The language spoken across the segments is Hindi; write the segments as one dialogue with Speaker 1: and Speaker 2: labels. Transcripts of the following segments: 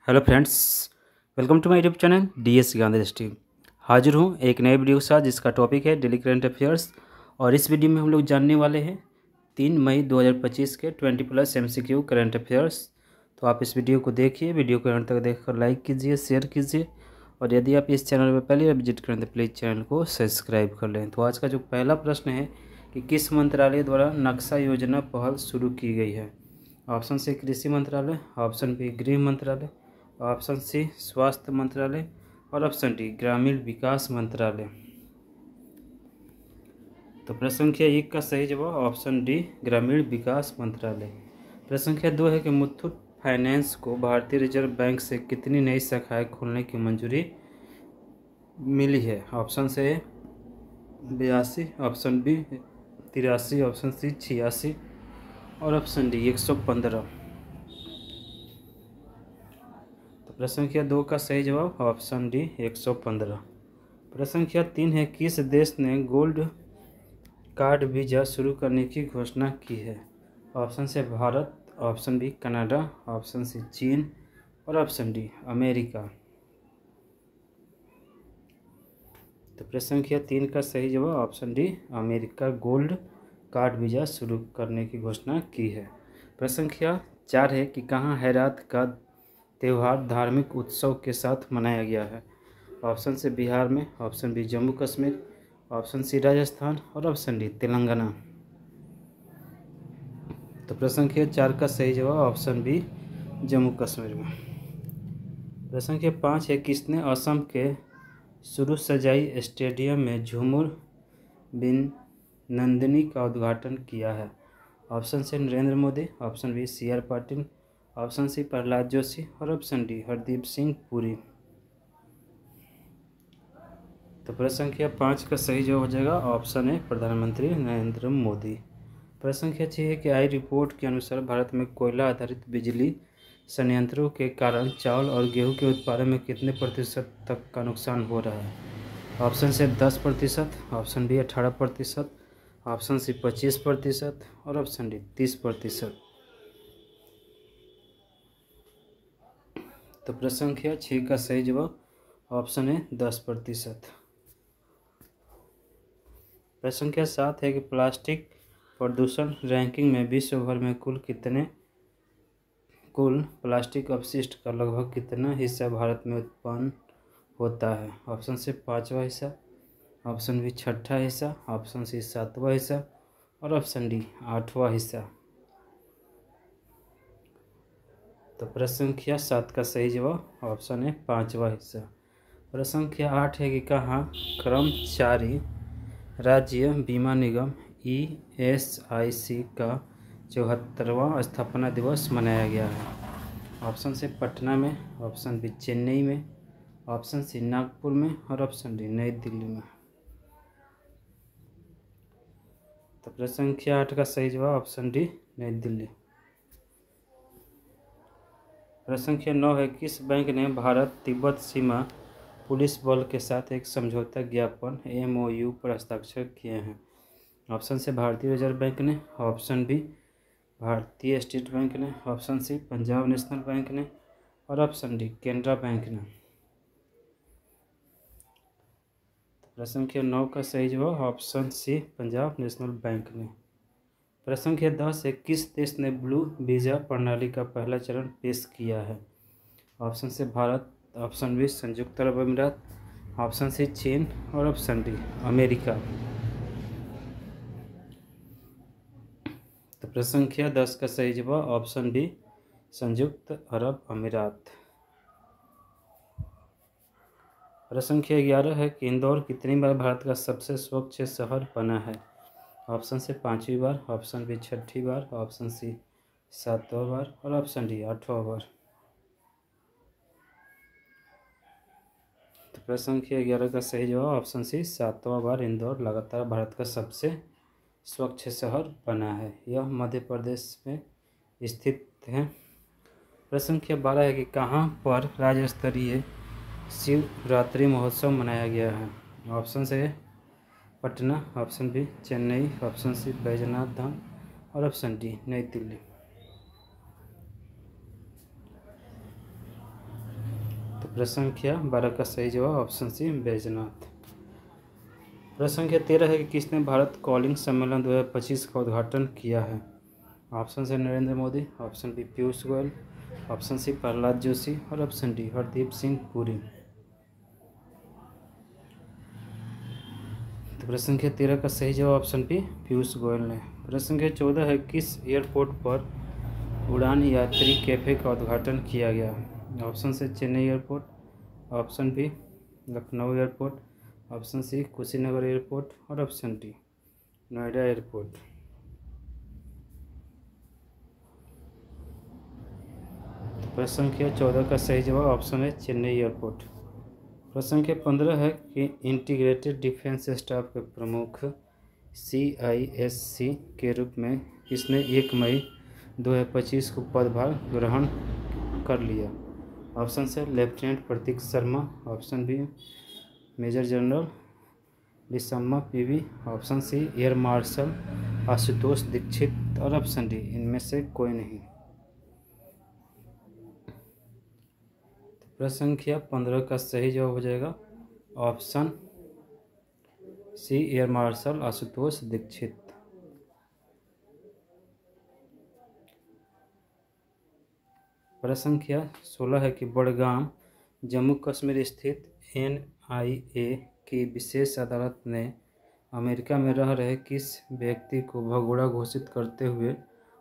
Speaker 1: Hello friends, welcome to my YouTube channel DS Gandhi history. हाजिर हूँ एक नए वीडियो के साथ जिसका टॉपिक है डेली करंट अफेयर्स। और इस वीडियो में हम लोग जानने वाले हैं 3 मई 2025 के 20+ MCQ करंट अफेयर्स। तो आप इस वीडियो को देखिए, वीडियो को अंत तक देखकर लाइक कीजिए, शेयर कीजिए, और यदि आप इस चैनल पर पहली बार विजिट करें तो प्लीज़ चैनल को सब्सक्राइब कर लें। तो आज का जो पहला प्रश्न है कि किस मंत्रालय द्वारा नक्शा योजना पहल शुरू की गई है। ऑप्शन सी कृषि मंत्रालय, ऑप्शन बी गृह मंत्रालय, ऑप्शन सी स्वास्थ्य मंत्रालय और ऑप्शन डी ग्रामीण विकास मंत्रालय। तो प्रश्न संख्या 1 का सही जवाब ऑप्शन डी ग्रामीण विकास मंत्रालय। प्रश्न संख्या 2 है कि मुथूट फाइनेंस को भारतीय रिजर्व बैंक से कितनी नई शाखाएं खोलने की मंजूरी मिली है। ऑप्शन से 82, ऑप्शन बी 83, ऑप्शन सी 86 और ऑप्शन डी 115। प्रश्न संख्या 2 का सही जवाब ऑप्शन डी 115। प्रश्न संख्या 3 है किस देश ने गोल्ड कार्ड वीज़ा शुरू करने की घोषणा की है। ऑप्शन से Bharat, option B Canada, option C चीन और ऑप्शन डी अमेरिका। तो प्रश्न संख्या 3 का सही जवाब option D America gold card visa शुरू करने की घोषणा की है। प्रश्न संख्या 4 है कि कहाँ हैरात का त्यौहार धार्मिक उत्सव के साथ मनाया गया है। ऑप्शन से बिहार में, option B Jammu Kashmir, option C Rajasthan और ऑप्शन डी तेलंगाना। तो प्रश्न संख्या 4 का सही जवाब ऑप्शन बी जम्मू कश्मीर में। प्रश्न संख्या 5 है किसने असम के सुरु सजाई स्टेडियम में झूमुर बिन नंदिनी का उद्घाटन किया है। ऑप्शन से Narendra Modi, option B CR Patil, option C Prahlad Joshi और ऑप्शन डी हरदीप सिंह पुरी। तो प्रश्न संख्या 5 का सही जवाब हो जाएगा ऑप्शन ए प्रधानमंत्री नरेंद्र मोदी। प्रश्न संख्या 6 है कि आई रिपोर्ट के अनुसार भारत में कोयला आधारित बिजली संयंत्रों के कारण चावल और गेहूं के उत्पादन में कितने प्रतिशत तक का नुकसान हो रहा है। ऑप्शन से 10%, ऑप्शन बी 18%, ऑप्शन सी 25% और ऑप्शन डी 30%। तो प्रश्न संख्या 6 का सही जवाब ऑप्शन है 10%। प्रश्न संख्या 7 है कि प्लास्टिक प्रदूषण रैंकिंग में विश्व भर में कुल प्लास्टिक अपशिष्ट का लगभग कितना हिस्सा भारत में उत्पन्न होता है। ऑप्शन से 5वां हिस्सा, ऑप्शन बी 6ठा हिस्सा, ऑप्शन सी 7वां हिस्सा और ऑप्शन डी 8वां हिस्सा। तो प्रश्न संख्या 7 का सही जवाब ऑप्शन है 5वां हिस्सा। प्रश्न संख्या 8 है कि कहाँ कर्मचारी राज्य बीमा निगम ESIC का 74वां स्थापना दिवस मनाया गया है। ऑप्शन से पटना में, ऑप्शन बी चेन्नई में, ऑप्शन सी नागपुर में और ऑप्शन डी नई दिल्ली में। तो प्रश्न संख्या 8 का सही जवाब ऑप्शन डी नई दिल्ली। प्रश्न संख्या 9 है किस बैंक ने भारत तिब्बत सीमा पुलिस बल के साथ एक समझौता ज्ञापन MOU पर हस्ताक्षर किए हैं। ऑप्शन से भारतीय रिजर्व बैंक ने, option B Bharatiya state bank ने, option C Punjab national bank ने और ऑप्शन डी केनरा बैंक ने। प्रश्न संख्या 9 का सही जवाब option C Punjab national bank ने। प्रश्न संख्या 10 है किस देश ने ब्लू वीज़ा प्रणाली का पहला चरण पेश किया है। ऑप्शन से भारत, ऑप्शन बी संयुक्त अरब अमीरात, ऑप्शन सी चीन और ऑप्शन डी अमेरिका। तो प्रश्न संख्या 10 का सही जवाब ऑप्शन बी संयुक्त अरब अमीरात। प्रश्न संख्या 11 है कि इंदौर कितनी बार भारत का सबसे स्वच्छ शहर बना है। ऑप्शन से 5वीं बार, ऑप्शन बी 6ठी बार, ऑप्शन सी 7वां बार और ऑप्शन डी 8वां बार। तो प्रश्न संख्या 11 का सही जवाब ऑप्शन सी 7वां बार इंदौर लगातार भारत का सबसे स्वच्छ शहर बना है। यह मध्य प्रदेश में स्थित है। प्रश्न संख्या 12 है कि कहाँ पर राज्य स्तरीय शिवरात्रि महोत्सव मनाया गया है। Option A Patna, option B Chennai, option C Baijnath Dham और ऑप्शन डी नई दिल्ली। प्रश्न संख्या 12 का सही जवाब ऑप्शन सी बैजनाथ। प्रश्न संख्या 13 है कि किसने भारत कॉलिंग सम्मेलन 2025 का उद्घाटन किया है। ऑप्शन से Narendra Modi, option B Piyush Goyal, option C Prahlad Joshi और ऑप्शन डी हरदीप सिंह पुरी। तो प्रश्न संख्या 13 का सही जवाब ऑप्शन बी पीयूष गोयल ने। प्रश्न संख्या 14 है किस एयरपोर्ट पर उड़ान यात्री कैफे का उद्घाटन किया गया। ऑप्शन से Chennai airport, option B Lucknow airport, option C Kushinagar airport और ऑप्शन डी नोएडा एयरपोर्ट। प्रश्न संख्या 14 का सही जवाब ऑप्शन है चेन्नई एयरपोर्ट। प्रश्न संख्या 15 है कि इंटीग्रेटेड डिफेंस स्टाफ के प्रमुख CISC के रूप में किसने 1 मई 2025 को पदभार ग्रहण कर लिया। Option A lieutenant Prateek Sharma, option B major general Vishamma PV, option C air marshal Ashutosh Dixit और ऑप्शन डी इनमें से कोई नहीं। प्रश्न संख्या 15 का सही जवाब हो जाएगा option C air marshal Ashutosh Dixit. प्रश्न संख्या 16 है कि बड़गाम जम्मू कश्मीर स्थित NIA की विशेष अदालत ने अमेरिका में रह रहे किस व्यक्ति को भगोड़ा घोषित करते हुए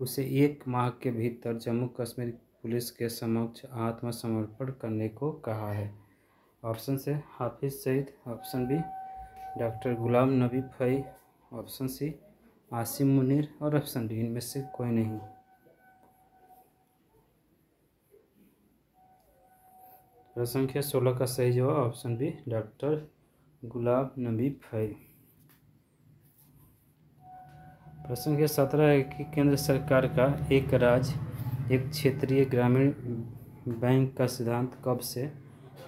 Speaker 1: उसे 1 माह के भीतर जम्मू कश्मीर पुलिस के समक्ष आत्मसमर्पण करने को कहा है। ऑप्शन से Hafiz Saeed, option B doctor Ghulam Nabi Fai, option C Asim Munir और ऑप्शन डी इनमें से कोई नहीं। प्रश्न संख्या 16 का सही जवाब option B doctor Ghulam Nabi Fai. प्रश्न संख्या 17 है कि केंद्र सरकार का एक राज्य एक क्षेत्रीय ग्रामीण बैंक का सिद्धांत कब से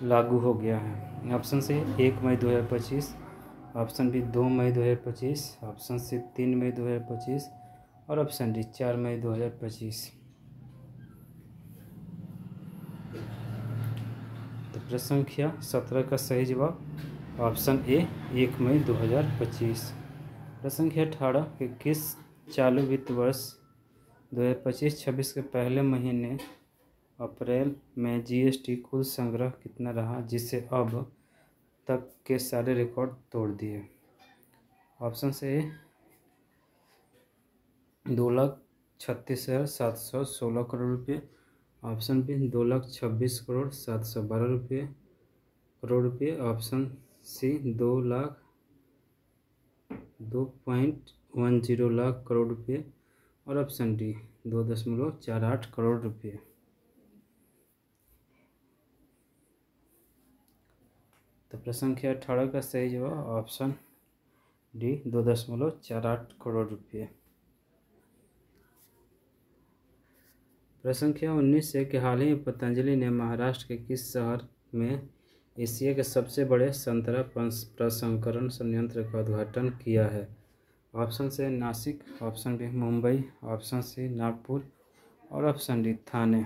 Speaker 1: लागू हो गया है। ऑप्शन से 1 मई 2025, ऑप्शन बी 2 मई 2025, ऑप्शन सी 3 मई 2025 और ऑप्शन डी 4 मई 2025। तो प्रश्न संख्या 17 का सही जवाब ऑप्शन ए 1 मई 2025। प्रश्न संख्या 18 कि किस चालू वित्त वर्ष 2025-26 के पहले महीने अप्रैल में GST कुल संग्रह कितना रहा जिसे अब तक के सारे रिकॉर्ड तोड़ दिए। ऑप्शन से 2,36,716 करोड़ रुपये, ऑप्शन बी 2,26,712 करोड़ रुपये, ऑप्शन सी 2,10 लाख करोड़ रुपये और ऑप्शन डी 2.48 करोड़ रुपये। तो प्रश्न संख्या 18 का सही जवाब ऑप्शन डी 2.48 करोड़ रुपये। प्रश्न संख्या 19 है कि हाल ही में पतंजलि ने महाराष्ट्र के किस शहर में एशिया के सबसे बड़े संतरा प्रसंस्करण संयंत्र का उद्घाटन किया है। ऑप्शन से Nashik, option B Mumbai, option C Nagpur और ऑप्शन डी थाने।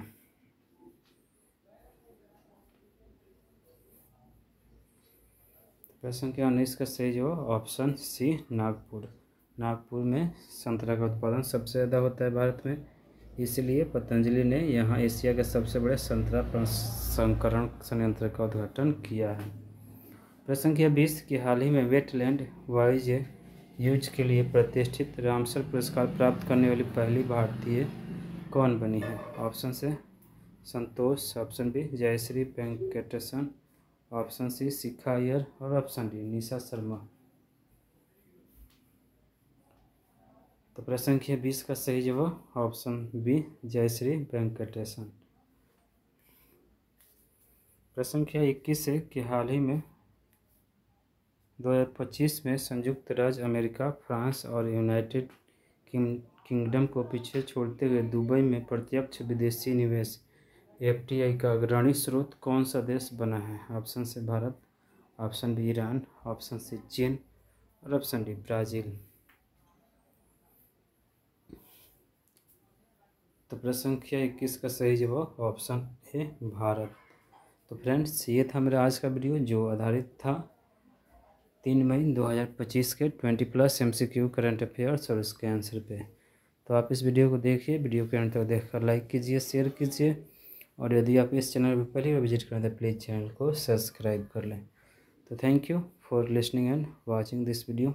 Speaker 1: प्रश्न संख्या 19 का सही जवाब ऑप्शन सी नागपुर। नागपुर में संतरा का उत्पादन सबसे ज़्यादा होता है भारत में, इसलिए पतंजलि ने यहाँ एशिया के सबसे बड़े संतरा प्रसंस्करण संयंत्र का उद्घाटन किया है। प्रश्न संख्या 20 की हाल ही में वेटलैंड वाइज यूज के लिए प्रतिष्ठित रामसर पुरस्कार प्राप्त करने वाली पहली भारतीय कौन बनी है। Option A Santosh, option B Jayashree Venkatesan, option C Shikha Iyer और ऑप्शन डी निशा शर्मा। तो प्रश्न संख्या 20 का सही जवाब ऑप्शन बी जयश्री वेंकटेशन। प्रश्न संख्या 21 है कि हाल ही में 2025 में संयुक्त राज्य अमेरिका, फ्रांस और यूनाइटेड किंगडम को पीछे छोड़ते हुए दुबई में प्रत्यक्ष विदेशी निवेश FDI का अग्रणी स्रोत कौन सा देश बना है। ऑप्शन से Bharat, option B Iran, option C चीन और ऑप्शन डी ब्राज़ील। तो प्रश्न संख्या 21 का सही जवाब ऑप्शन ए भारत। तो फ्रेंड्स, ये था मेरा आज का वीडियो जो आधारित था 3 मई 2025 के 20+ MCQ करंट अफेयर्स और उसके आंसर पे। तो आप इस वीडियो को देखिए, वीडियो के अंत तक देखकर लाइक कीजिए, शेयर कीजिए, और यदि आप इस चैनल पर पहली बार विजिट करें तो प्लीज़ चैनल को सब्सक्राइब कर लें। तो thank you for listening and watching this video.